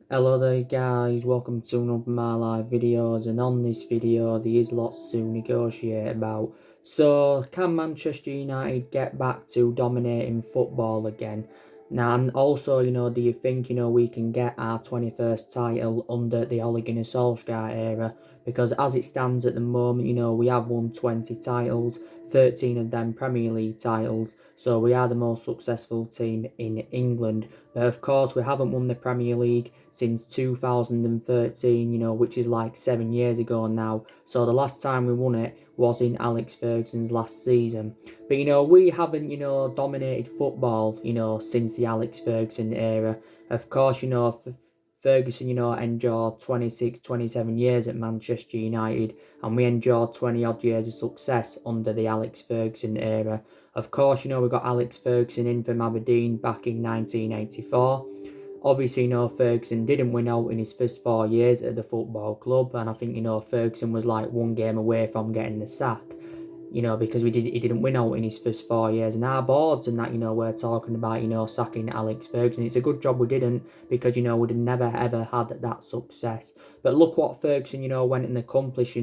Hello there guys, welcome to another of my live videos, and on this video there is lots to negotiate about. So can Manchester United get back to dominating football again? Now, and also, do you think, we can get our 21st title under the Ole Gunnar Solsjaker era? Because as it stands at the moment, we have won 20 titles, 13 of them Premier League titles, so we are the most successful team in England. But of course, we haven't won the Premier League since 2013, which is like 7 years ago now. So the last time we won it was in Alex Ferguson's last season. But, we haven't, dominated football, since the Alex Ferguson era. Of course, Ferguson, endured 26, 27 years at Manchester United, and we endured 20 odd years of success under the Alex Ferguson era. Of course, we got Alex Ferguson in from Aberdeen back in 1984. Obviously, Ferguson didn't win out in his first 4 years at the football club, and I think, Ferguson was like one game away from getting the sack, because he didn't win out in his first 4 years. And our boards and that, we're talking about, sacking Alex Ferguson. It's a good job we didn't, because, we'd have never ever had that success. But look what Ferguson, went and accomplished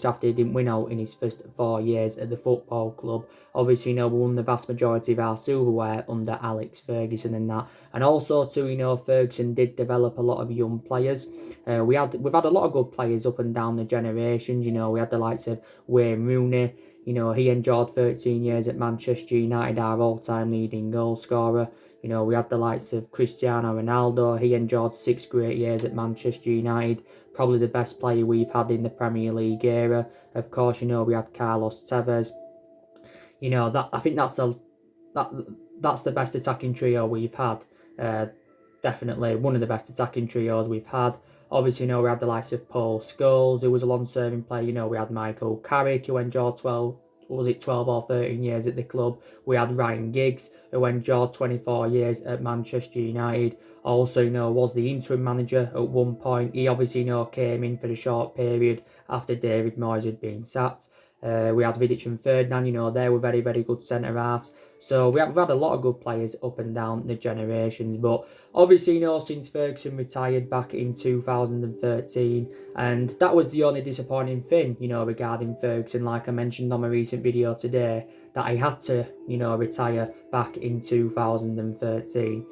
after he didn't win out in his first 4 years at the football club. Obviously, we won the vast majority of our silverware under Alex Ferguson and that. And also too, Ferguson did develop a lot of young players. We've had a lot of good players up and down the generations. We had the likes of Wayne Rooney. He endured 13 years at Manchester United, our all-time leading goal scorer. We had the likes of Cristiano Ronaldo. He endured 6 great years at Manchester United. Probably the best player we've had in the Premier League era. Of course, we had Carlos Tevez. I think that's the best attacking trio we've had. Definitely one of the best attacking trios we've had. Obviously, we had the likes of Paul Scholes, who was a long-serving player. We had Michael Carrick, who endured 12 or 13 years at the club. We had Ryan Giggs, who endured 24 years at Manchester United. Also, was the interim manager at one point. He obviously, came in for the short period after David Moyes had been sacked. We had Vidic and Ferdinand, they were very, very good centre-halves. So we've had a lot of good players up and down the generations. But obviously, since Ferguson retired back in 2013, and that was the only disappointing thing, regarding Ferguson, like I mentioned on my recent video today, that he had to, retire back in 2013.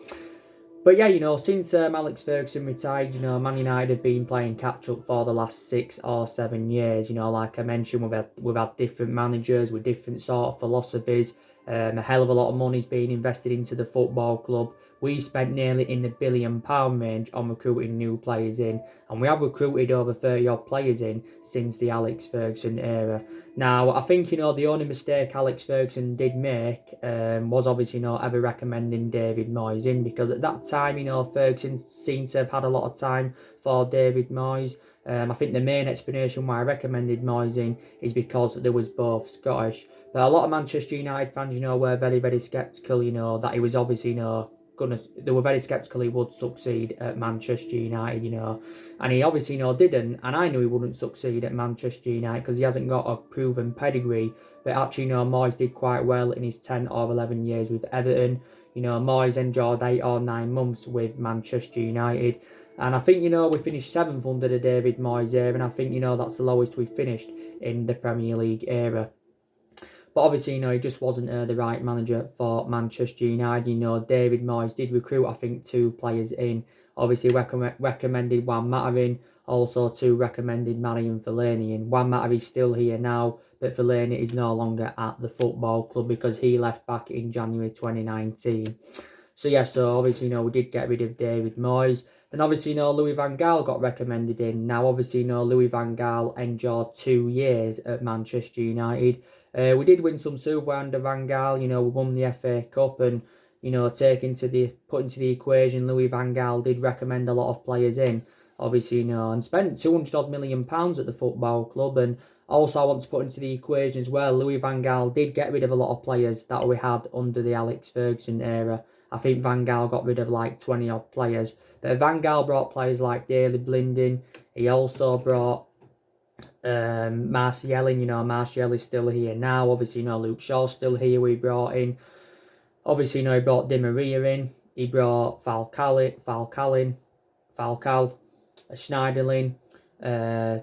But yeah, since Alex Ferguson retired, Man United have been playing catch up for the last 6 or 7 years. Like I mentioned, we've had different managers with different sort of philosophies. A hell of a lot of money's being invested into the football club. We spent nearly in the £1 billion range on recruiting new players in, and we have recruited over 30 odd players in since the Alex Ferguson era. Now, I think, the only mistake Alex Ferguson did make was obviously not ever recommending David Moyes in, because at that time, Ferguson seemed to have had a lot of time for David Moyes. I think the main explanation why I recommended Moyes in is because they was both Scottish. But a lot of Manchester United fans, were very, very sceptical, that he was obviously, they were very sceptical he would succeed at Manchester United, and he obviously, didn't, and I knew he wouldn't succeed at Manchester United because he hasn't got a proven pedigree. But actually, Moyes did quite well in his 10 or 11 years with Everton. Moyes endured 8 or 9 months with Manchester United. And I think, we finished 7th under the David Moyes era, and I think, that's the lowest we finished in the Premier League era. But obviously, he just wasn't the right manager for Manchester United. David Moyes did recruit, I think, 2 players in. Obviously, recommended Juan Mata in. Also, 2 recommended Marian Fellaini in. Juan Mata is still here now, but Fellaini is no longer at the football club because he left back in January 2019. So obviously, we did get rid of David Moyes. Then obviously, Louis van Gaal got recommended in. Now, obviously, Louis van Gaal endured 2 years at Manchester United. We did win some silverware under Van Gaal. We won the FA Cup, and put into the equation, Louis Van Gaal did recommend a lot of players in. Obviously, and spent £200 million at the football club. And also, I want to put into the equation as well, Louis Van Gaal did get rid of a lot of players that we had under the Alex Ferguson era. I think Van Gaal got rid of like 20 odd players. But Van Gaal brought players like Daley Blinden. He also brought Martial. Martial is still here now. Obviously, Luke Shaw's still here. We brought in. Obviously, he brought Di Maria in. He brought Falcao in. Falcao, Schneiderlin,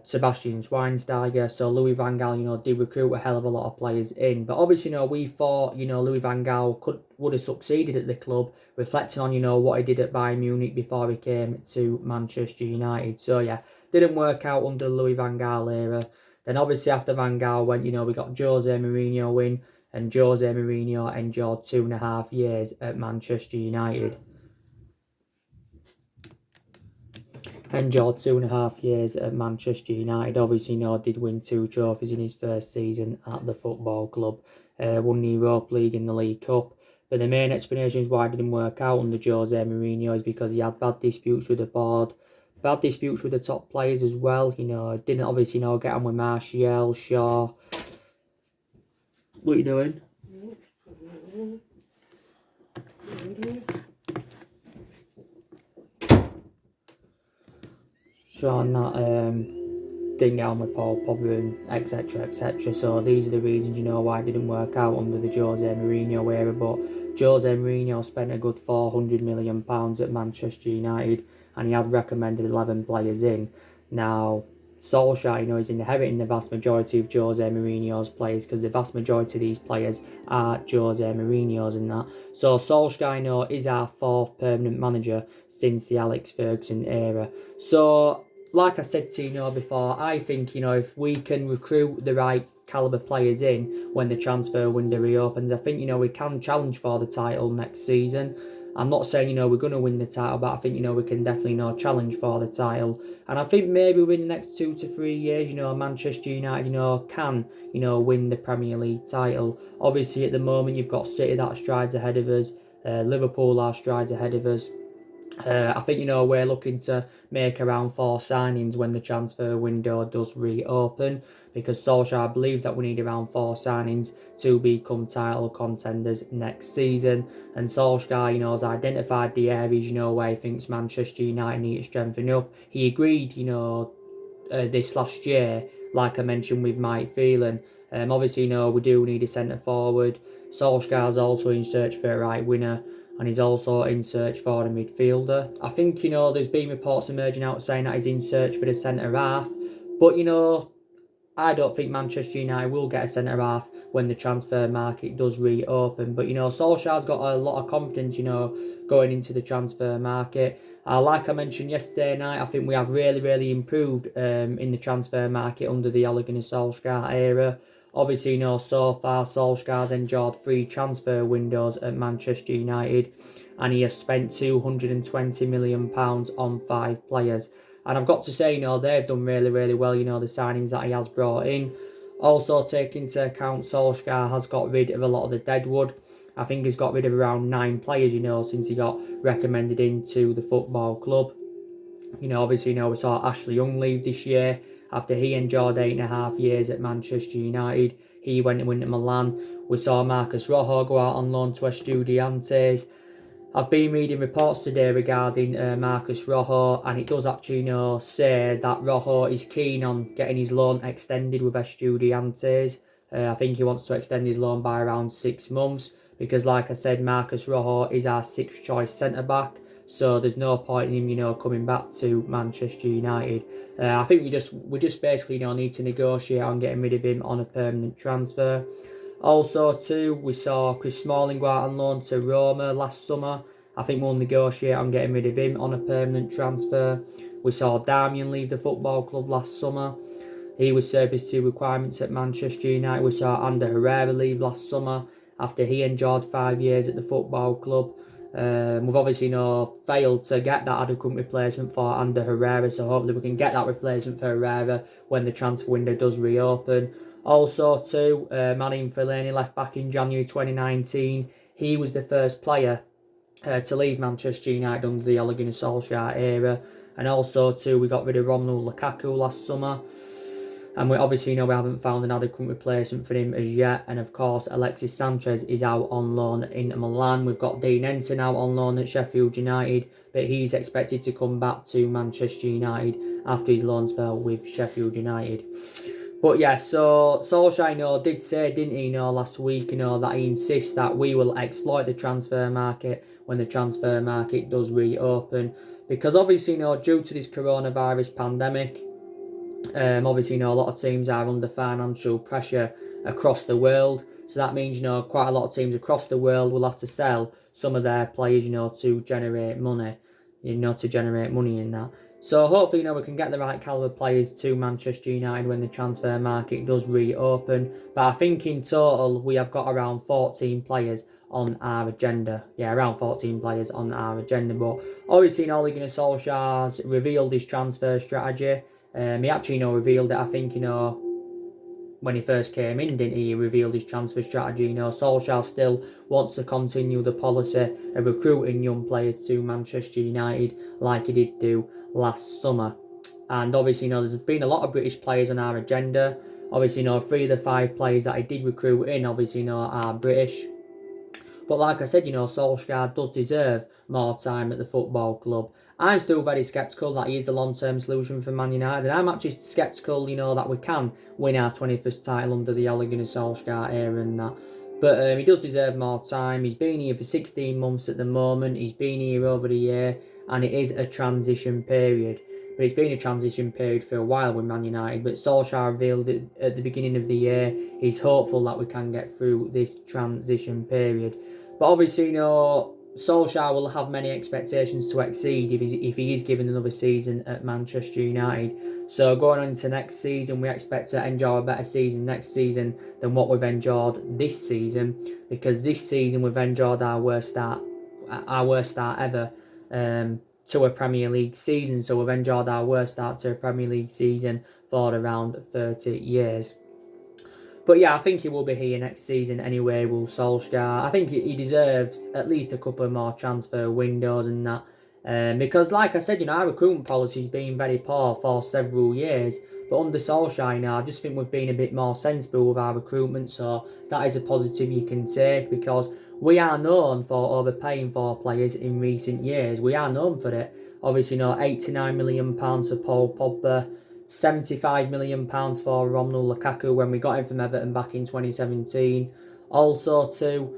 Sebastian Schweinsteiger. So Louis van Gaal, did recruit a hell of a lot of players in. But obviously, we thought, Louis van Gaal would have succeeded at the club, reflecting on, what he did at Bayern Munich before he came to Manchester United. So yeah, didn't work out under the Louis van Gaal era. Then obviously after Van Gaal went, we got Jose Mourinho in, and Jose Mourinho endured 2.5 years at Manchester United. Endured 2.5 years at Manchester United. Obviously, did win 2 trophies in his first season at the football club. Won the Europa League and the League Cup. But the main explanation is why it didn't work out under Jose Mourinho is because he had bad disputes with the board, bad disputes with the top players as well. Didn't obviously, get on with Martial, Shaw. What are you doing? Sean that didn't get on with Paul Pogba and etc, etc. So these are the reasons, why it didn't work out under the Jose Mourinho era. But Jose Mourinho spent a good £400 million at Manchester United, and he had recommended 11 players in. Now, Solsjaker, is inheriting the vast majority of Jose Mourinho's players, because the vast majority of these players are Jose Mourinho's and that. So Solsjaker, is our 4th permanent manager since the Alex Ferguson era. So, like I said to you before, I think, if we can recruit the right calibre players in when the transfer window reopens, I think, we can challenge for the title next season. I'm not saying, we're going to win the title, but I think, we can definitely, challenge for the title. And I think maybe within the next 2 to 3 years, Manchester United, can, win the Premier League title. Obviously, at the moment, you've got City that strides ahead of us. Liverpool are strides ahead of us. I think, we're looking to make around 4 signings when the transfer window does reopen, because Solskjaer believes that we need around 4 signings to become title contenders next season. And Solskjaer, has identified the areas, where he thinks Manchester United need to strengthen up. He agreed, this last year, like I mentioned with Mike Phelan. Obviously, we do need a centre forward. Solskjaer's also in search for a right winger, and he's also in search for a midfielder. I think, there's been reports emerging out saying that he's in search for the centre half, but, I don't think Manchester United will get a centre half when the transfer market does reopen. But, Solskjaer's got a lot of confidence, going into the transfer market. Like I mentioned yesterday night, I think we have really, really improved in the transfer market under the Ole Gunnar Solskjaer era. Obviously, so far Solskjaer's endured 3 transfer windows at Manchester United, and he has spent £220 million on 5 players. And I've got to say, they've done really, really well, the signings that he has brought in. Also, taking into account, Solskjaer has got rid of a lot of the deadwood. I think he's got rid of around 9 players, since he got recommended into the football club. Obviously, we saw Ashley Young leave this year after he endured 8.5 years at Manchester United. He went to Milan. We saw Marcus Rojo go out on loan to Estudiantes. I've been reading reports today regarding Marcus Rojo, and it does actually say that Rojo is keen on getting his loan extended with Estudiantes. I think he wants to extend his loan by around 6 months, because like I said, Marcus Rojo is our 6th choice centre-back. So there's no point in him, coming back to Manchester United. I think we just basically, need to negotiate on getting rid of him on a permanent transfer. Also, too, we saw Chris Smalling go out on loan to Roma last summer. I think we'll negotiate on getting rid of him on a permanent transfer. We saw Darmian leave the football club last summer. He was service to requirements at Manchester United. We saw Ander Herrera leave last summer after he endured 5 years at the football club. We've obviously failed to get that adequate replacement for Ander Herrera, so hopefully we can get that replacement for Herrera when the transfer window does reopen. Also, too, Marin Fellaini left back in January 2019. He was the first player to leave Manchester United under the Ole Gunnar Solskjaer era. And also, too, we got rid of Romelu Lukaku last summer. And we obviously we haven't found an adequate replacement for him as yet. And of course, Alexis Sanchez is out on loan in Milan. We've got Dean Henson out on loan at Sheffield United, but he's expected to come back to Manchester United after his loan spell with Sheffield United. But yeah, so Solskjaer, did say, didn't he, last week, that he insists that we will exploit the transfer market when the transfer market does reopen. Because obviously, due to this coronavirus pandemic, obviously, a lot of teams are under financial pressure across the world. So that means, quite a lot of teams across the world will have to sell some of their players, to generate money, in that. So hopefully, we can get the right calibre players to Manchester United when the transfer market does reopen. But I think in total, we have got around 14 players on our agenda. Yeah, around 14 players on our agenda. But obviously, Ole Gunnar Solskjaer's revealed his transfer strategy. He actually, revealed it, I think, when he first came in, didn't he? He revealed his transfer strategy. Solskjaer still wants to continue the policy of recruiting young players to Manchester United like he did do last summer. And obviously, there's been a lot of British players on our agenda. Obviously, 3 of the 5 players that he did recruit in, obviously, are British. But like I said, Solskjaer does deserve more time at the football club. I'm still very sceptical that he is the long-term solution for Man United. And I'm actually sceptical, that we can win our 21st title under the Ole Gunnar Solskjaer era and that. But he does deserve more time. He's been here for 16 months at the moment. He's been here over the year. And it is a transition period. But it's been a transition period for a while with Man United. But Solskjaer revealed it at the beginning of the year. He's hopeful that we can get through this transition period. But obviously, Solskjaer will have many expectations to exceed if he is given another season at Manchester United. So going on into next season, we expect to enjoy a better season next season than what we've enjoyed this season. Because this season we've enjoyed our worst start ever to a Premier League season. So we've enjoyed our worst start to a Premier League season for around 30 years. But yeah, I think he will be here next season anyway, will Solskjaer. I think he deserves at least a couple more transfer windows and that. Because like I said, our recruitment policy has been very poor for several years. But under Solskjaer I just think we've been a bit more sensible with our recruitment. So that is a positive you can take, because we are known for overpaying for players in recent years. We are known for it. Obviously, £89 million for Paul Pogba, £75 million for Romelu Lukaku when we got him from Everton back in 2017. Also to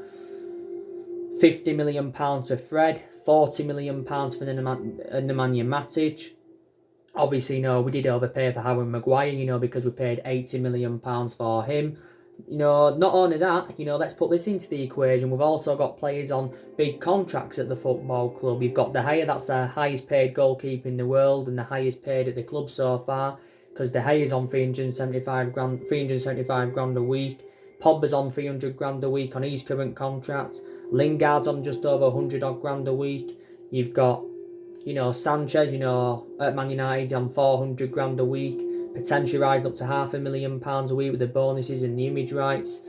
£50 million for Fred, £40 million for Nemanja Matic. Obviously, we did overpay for Harry Maguire, because we paid £80 million for him. Not only that, let's put this into the equation. We've also got players on big contracts at the football club. We've got De Gea, that's the highest paid goalkeeper in the world and the highest paid at the club so far, because De Gea is on 375 grand a week. Pogba's on 300 grand a week on his current contract. Lingard's on just over 100 odd grand a week. You've got, Sanchez, at Man United on 400 grand a week, potentially rising up to £500,000 a week with the bonuses and the image rights.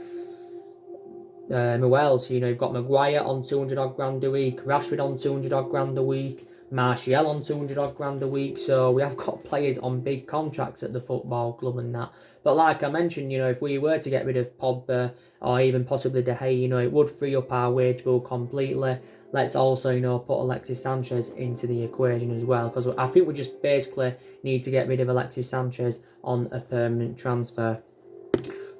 Who else? You've got Maguire on 200 odd grand a week, Rashford on 200 odd grand a week, Martial on 200 odd grand a week. So we have got players on big contracts at the football club and that. But like I mentioned, if we were to get rid of Pogba or even possibly De Gea, it would free up our wage bill completely. Let's also, put Alexis Sanchez into the equation as well, because I think we just basically need to get rid of Alexis Sanchez on a permanent transfer.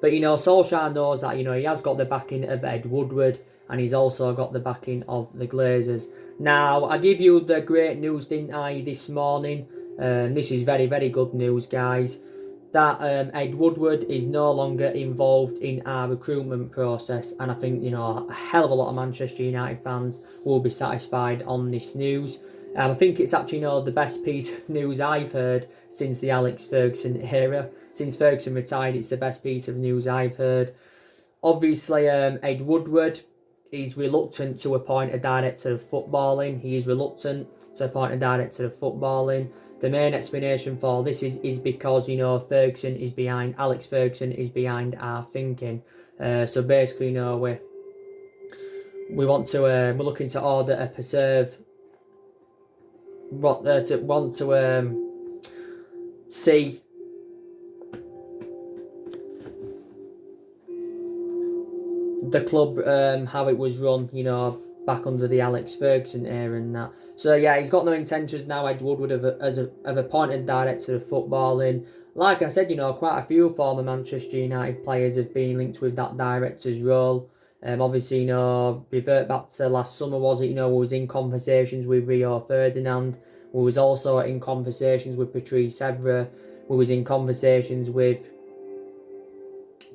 But, Solskjaer knows that, he has got the backing of Ed Woodward, and he's also got the backing of the Glazers. Now, I give you the great news, didn't I, this morning? This is very, very good news, guys. That Ed Woodward is no longer involved in our recruitment process, and I think a hell of a lot of Manchester United fans will be satisfied on this news. I think it's actually the best piece of news I've heard since the Alex Ferguson era. Since Ferguson retired, it's the best piece of news I've heard. Obviously, Ed Woodward is reluctant to appoint a director of footballing. He is reluctant to appoint a director of footballing. The main explanation for this is because Alex Ferguson is behind our thinking. So basically, we're looking to order a preserve. See the club how it was run. back under the Alex Ferguson era and that. So yeah, he's got no intentions now, Ed Woodward, of appointed director of footballing. Like I said, quite a few former Manchester United players have been linked with that director's role. Obviously, revert back to last summer, was it? We was in conversations with Rio Ferdinand. We was also in conversations with Patrice Evra. We was in conversations with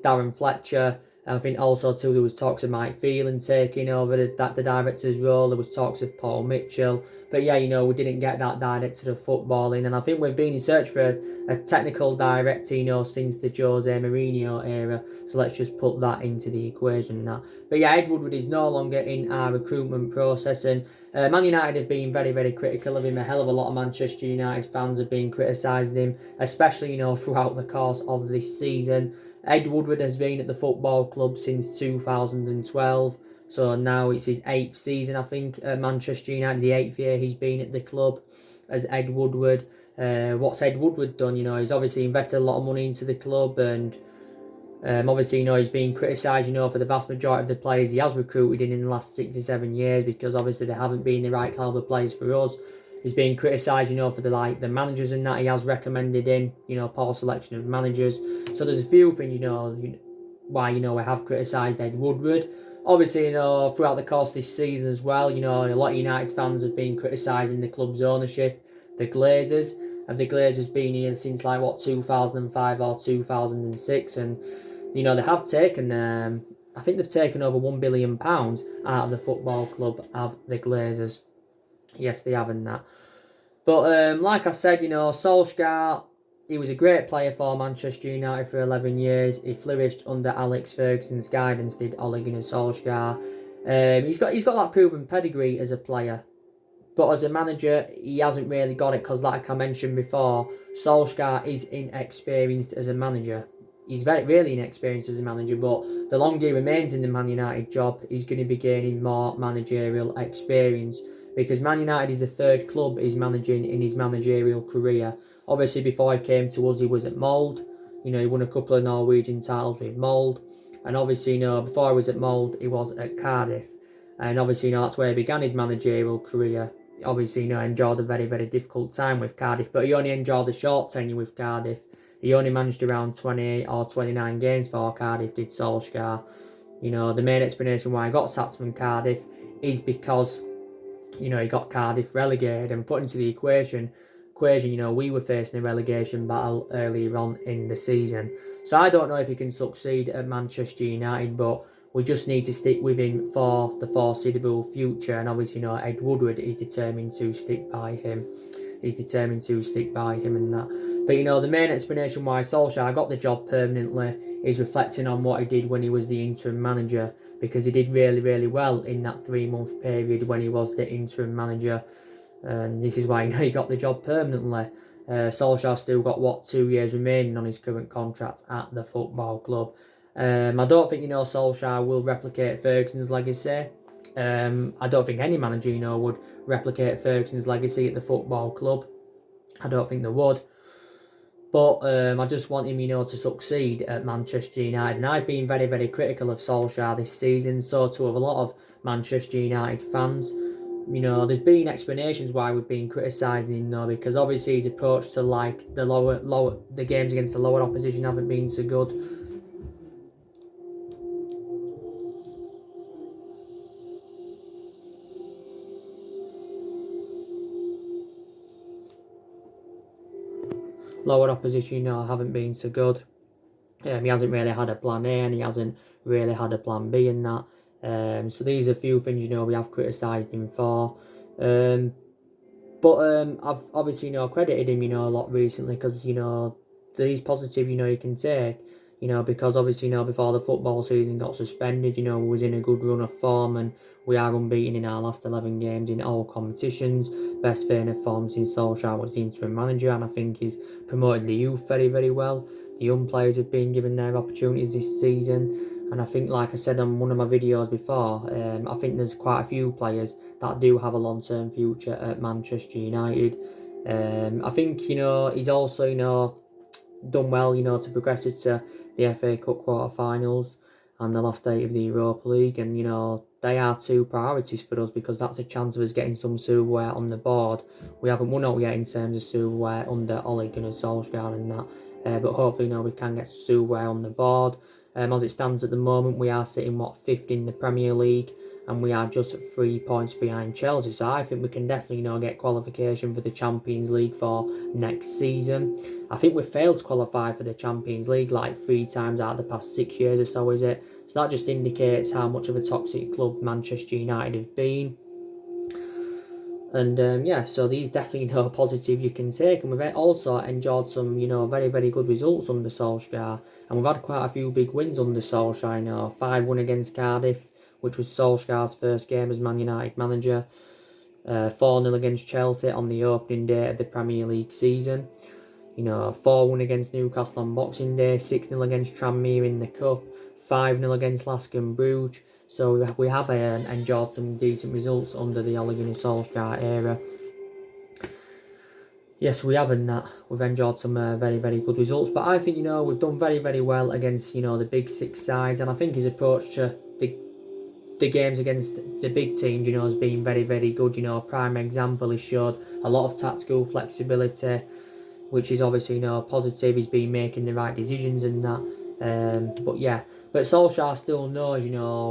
Darren Fletcher. I think also too there was talks of Mike Phelan taking over the director's role. There was talks of Paul Mitchell. But yeah, we didn't get that director of footballing. And I think we've been in search for a technical director, since the Jose Mourinho era. So let's just put that into the equation now. But yeah, Ed Woodward is no longer in our recruitment process. And Man United have been very, very critical of him. A hell of a lot of Manchester United fans have been criticising him, especially, throughout the course of this season. Ed Woodward has been at the football club since 2012, so now it's his 8th season, I think, at Manchester United, the 8th year he's been at the club as Ed Woodward. What's Ed Woodward done? He's obviously invested a lot of money into the club, and obviously, he's been criticised, for the vast majority of the players he has recruited in the last 6 to 7 years, because obviously they haven't been the right calibre players for us. He's been criticised, for the managers and that he has recommended in, poor selection of managers. So there's a few things, why, we have criticised Ed Woodward. Obviously, throughout the course of this season as well, a lot of United fans have been criticising the club's ownership. The Glazers. Have the Glazers been here since 2005 or 2006, and they have taken I think they've taken over £1 billion out of the football club of the Glazers. Yes, they haven't that. But like I said, Solsjaker, he was a great player for Manchester United for 11 years. He flourished under Alex Ferguson's guidance, did Ole Gunnar Solskjaer. He's got that proven pedigree as a player. But as a manager, he hasn't really got it because, like I mentioned before, Solskjaer is inexperienced as a manager. He's really inexperienced as a manager, but the longer he remains in the Man United job, he's going to be gaining more managerial experience, because Man United is the third club he's managing in his managerial career. Obviously, before he came to us, he was at Mould. He won a couple of Norwegian titles with Mould. And obviously, before he was at Mould, he was at Cardiff. And obviously, that's where he began his managerial career. Obviously, enjoyed a very, very difficult time with Cardiff, but he only enjoyed a short tenure with Cardiff. He only managed around 28 or 29 games for Cardiff, did Solskjaer. The main explanation why he got sacked from Cardiff is because, he got Cardiff relegated, and put into the equation, we were facing a relegation battle earlier on in the season. So I don't know if he can succeed at Manchester United, but we just need to stick with him for the foreseeable future. And obviously, Ed Woodward is determined to stick by him. He's determined to stick by him and that. But, the main explanation why Solskjaer got the job permanently is reflecting on what he did when he was the interim manager, because he did really, really well in that 3-month period when he was the interim manager. And this is why, he got the job permanently. Solskjaer still got, 2 years remaining on his current contract at the football club. I don't think, Solskjaer will replicate Ferguson's legacy. I don't think any manager, would replicate Ferguson's legacy at the football club. I don't think they would. But I just want him, to succeed at Manchester United. And I've been very, very critical of Solskjaer this season. So too have a lot of Manchester United fans. There's been explanations why we've been criticising him, because obviously his approach to the games against the lower opposition haven't been so good. Lower opposition, haven't been so good. He hasn't really had a plan A, and he hasn't really had a plan B in that. So these are a few things, we have criticised him for. I've obviously, credited him, a lot recently, because, these positives, you can take, because obviously, before the football season got suspended, we was in a good run of form, and we are unbeaten in our last 11 games in all competitions. Best vein of form since Solskjaer was the interim manager, and I think he's promoted the youth very, very well. The young players have been given their opportunities this season, and I think, like I said on one of my videos before, I think there's quite a few players that do have a long-term future at Manchester United. I think, he's also, done well, to progress us to the FA Cup quarter-finals. and the last 8 of the Europa League, and they are 2 priorities for us because that's a chance of us getting some silverware on the board. We haven't won out yet in terms of silverware under Ole Gunnar Solsjaker and that, but hopefully we can get silverware on the board. As it stands at the moment, we are sitting 5th in the Premier League, and we are just 3 points behind Chelsea. So I think we can definitely get qualification for the Champions League for next season. I think we failed to qualify for the Champions League like 3 times out of the past 6 years or so, is it? So that just indicates how much of a toxic club Manchester United have been. And so these definitely positives you can take, and we've also enjoyed some very, very good results under Solskjaer, and we've had quite a few big wins under Solskjaer. 5-1 against Cardiff, which was Solskjaer's first game as Man United manager. 4-0 against Chelsea on the opening day of the Premier League season. 4-1 against Newcastle on Boxing Day, 6-0 against Tranmere in the Cup, 5-0 against Lask and Bruges. So we have enjoyed some decent results under the Ole Gunnar Solskjaer era. Yes, we have, and that we've enjoyed some very, very good results. But I think we've done very, very well against the big 6 sides, and I think his approach to the games against the big teams has been very, very good. Prime example, he showed a lot of tactical flexibility, which is obviously positive. He's been making the right decisions and that. But Solskjaer still knows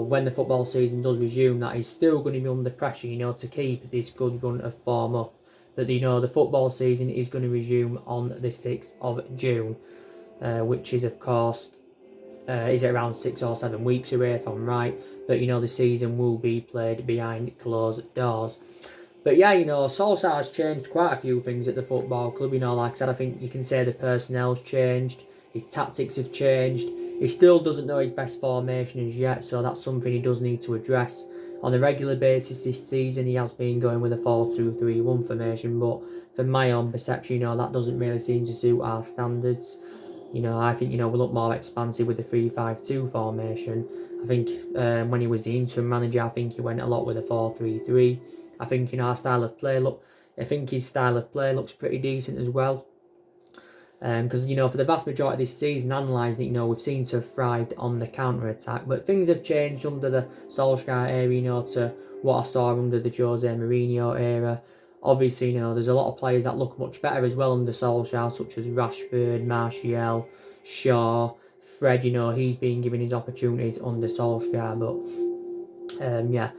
when the football season does resume that he's still going to be under pressure to keep this good run of form up. But the football season is going to resume on the 6th of June, which is of course is it around 6 or 7 weeks away if I'm right. But the season will be played behind closed doors. But yeah, Solskjaer has changed quite a few things at the football club. Like I said, I think you can say the personnel's changed, his tactics have changed. He still doesn't know his best formation as yet, so that's something he does need to address. On a regular basis this season, he has been going with a 4-2-3-1 formation, but from my own perception, that doesn't really seem to suit our standards. I think, we look more expansive with the 3-5-2 formation. I think when he was the interim manager, I think he went a lot with a 4-3-3. I think, our style of play, his style of play looks pretty decent as well. Because, for the vast majority of this season, analysing it, we've seen to have thrived on the counter-attack. But things have changed under the Solskjaer era, to what I saw under the Jose Mourinho era. Obviously, there's a lot of players that look much better as well under Solskjaer, such as Rashford, Martial, Shaw, Fred. He's been given his opportunities under Solskjaer. But,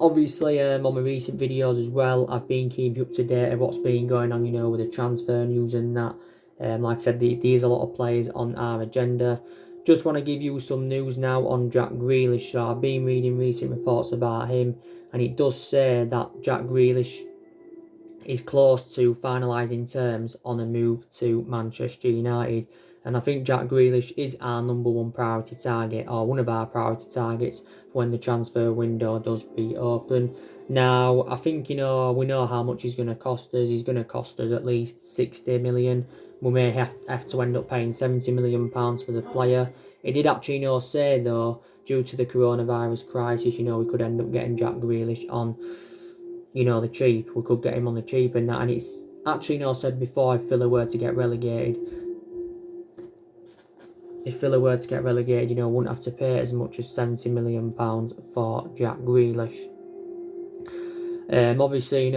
obviously, on my recent videos as well, I've been keeping up to date of what's been going on, with the transfer news and that. Like I said, there's a lot of players on our agenda. Just want to give you some news now on Jack Grealish. So I've been reading recent reports about him, and it does say that Jack Grealish is close to finalising terms on a move to Manchester United. And I think Jack Grealish is our number 1 priority target, or one of our priority targets for when the transfer window does reopen. Now, I think, we know how much he's going to cost us. He's going to cost us at least 60 million. We may have to end up paying £70 million for the player. He did actually, say, though, due to the coronavirus crisis, we could end up getting Jack Grealish on, the cheap. We could get him on the cheap and that. And it's actually, said before, if Villa were to get relegated, wouldn't have to pay as much as £70 million for Jack Grealish. Obviously,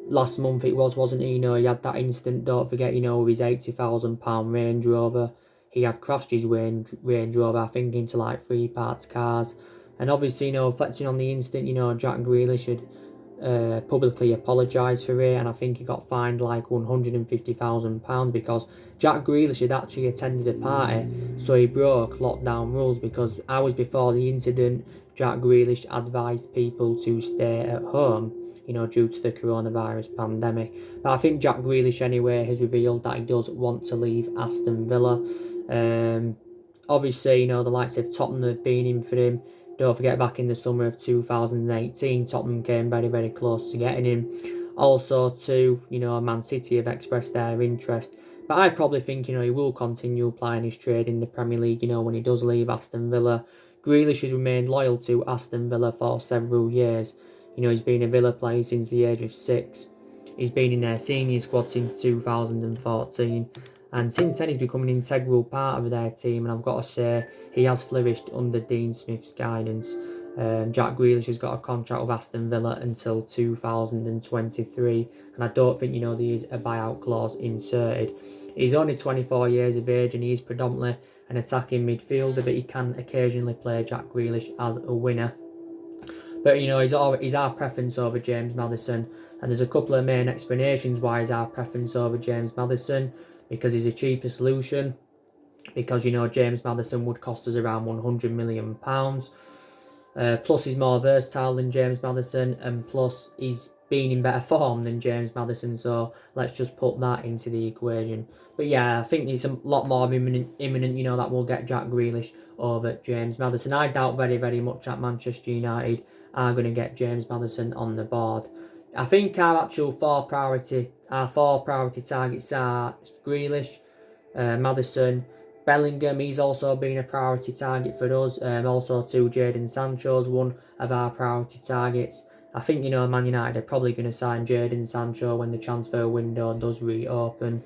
last month it wasn't he? He had that incident, don't forget, with his £80,000 Range Rover. He had crashed his Range Rover, I think, into like 3 parts cars. And obviously, reflecting on the incident, Jack Grealish had publicly apologised for it, and I think he got fined like £150,000 because Jack Grealish had actually attended a party, so he broke lockdown rules because hours before the incident, Jack Grealish advised people to stay at home, due to the coronavirus pandemic. But I think Jack Grealish anyway has revealed that he does want to leave Aston Villa. Obviously, the likes of Tottenham have been in for him. Don't forget, back in the summer of 2018, Tottenham came very, very close to getting him. Also, too, Man City have expressed their interest. But I probably think, he will continue plying his trade in the Premier League, when he does leave Aston Villa. Grealish has remained loyal to Aston Villa for several years. He's been a Villa player since the age of 6. He's been in their senior squad since 2014. And since then, he's become an integral part of their team, and I've got to say, he has flourished under Dean Smith's guidance. Jack Grealish has got a contract with Aston Villa until 2023, and I don't think, there is a buyout clause inserted. He's only 24 years of age, and he's predominantly an attacking midfielder, but he can occasionally play Jack Grealish as a winger. But, he's our preference over James Maddison. And there's a couple of main explanations why he's our preference over James Maddison. Because he's a cheaper solution. Because, James Maddison would cost us around £100 million. Plus, he's more versatile than James Maddison. And plus, he's been in better form than James Maddison. So, let's just put that into the equation. But yeah, I think it's a lot more imminent, that we'll get Jack Grealish over James Maddison. I doubt very, very much that Manchester United are going to get James Maddison on the board. I think our four priority targets are Grealish, Maddison, Bellingham. He's also been a priority target for us. Also too, Jadon Sancho's one of our priority targets. I think, Man United are probably going to sign Jadon Sancho when the transfer window does reopen.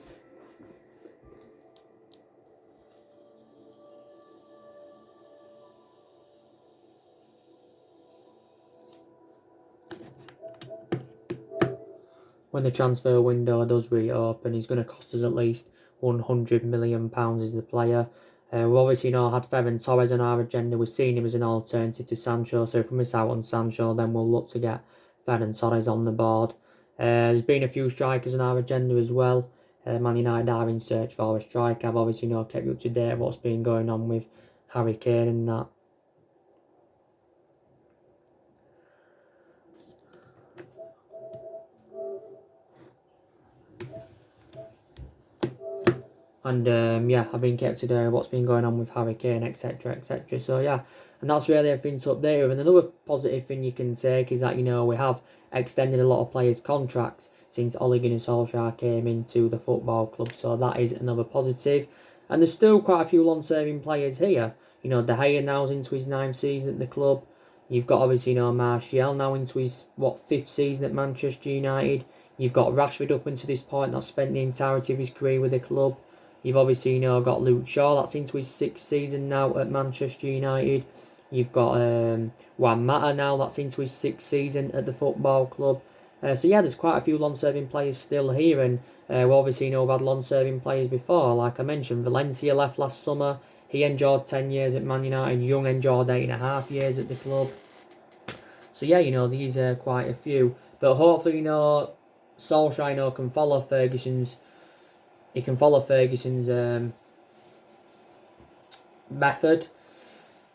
When the transfer window does reopen, he's going to cost us at least £100 million as the player. We've obviously had Ferran Torres on our agenda. We've seen him as an alternative to Sancho. So if we miss out on Sancho, then we'll look to get Ferran Torres on the board. There's been a few strikers on our agenda as well. Man United are in search for a striker. I've obviously kept you up to date of what's been going on with Harry Kane and that. And I've been kept to date what's been going on with Harry Kane, etc, etc. So yeah, and that's really everything to update you. And another positive thing you can take is that, we have extended a lot of players' contracts since Ole Gunnar Solsjaker came into the football club. So that is another positive. And there's still quite a few long-serving players here. De Gea now's into his 9th season at the club. You've got obviously Martial now into his 5th season at Manchester United. You've got Rashford up until this point that's spent the entirety of his career with the club. You've obviously got Luke Shaw, that's into his 6th season now at Manchester United. You've got Juan Mata now, that's into his 6th season at the football club. So yeah, there's quite a few long-serving players still here, and we obviously we've had long-serving players before. Like I mentioned, Valencia left last summer. He enjoyed 10 years at Man United. Young enjoyed 8.5 years at the club. So yeah, these are quite a few. But hopefully, Solskjaer, can follow Ferguson's. He can follow Ferguson's method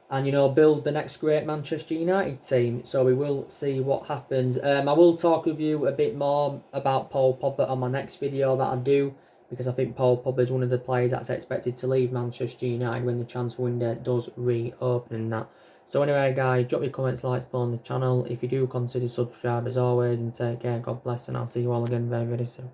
and, build the next great Manchester United team. So we will see what happens. I will talk with you a bit more about Paul Pogba on my next video that I do, because I think Paul Pogba is one of the players that's expected to leave Manchester United when the transfer window does reopen and that. So anyway, guys, drop your comments, likes below on the channel. If you do, consider subscribe as always, and take care. God bless, and I'll see you all again very, very soon.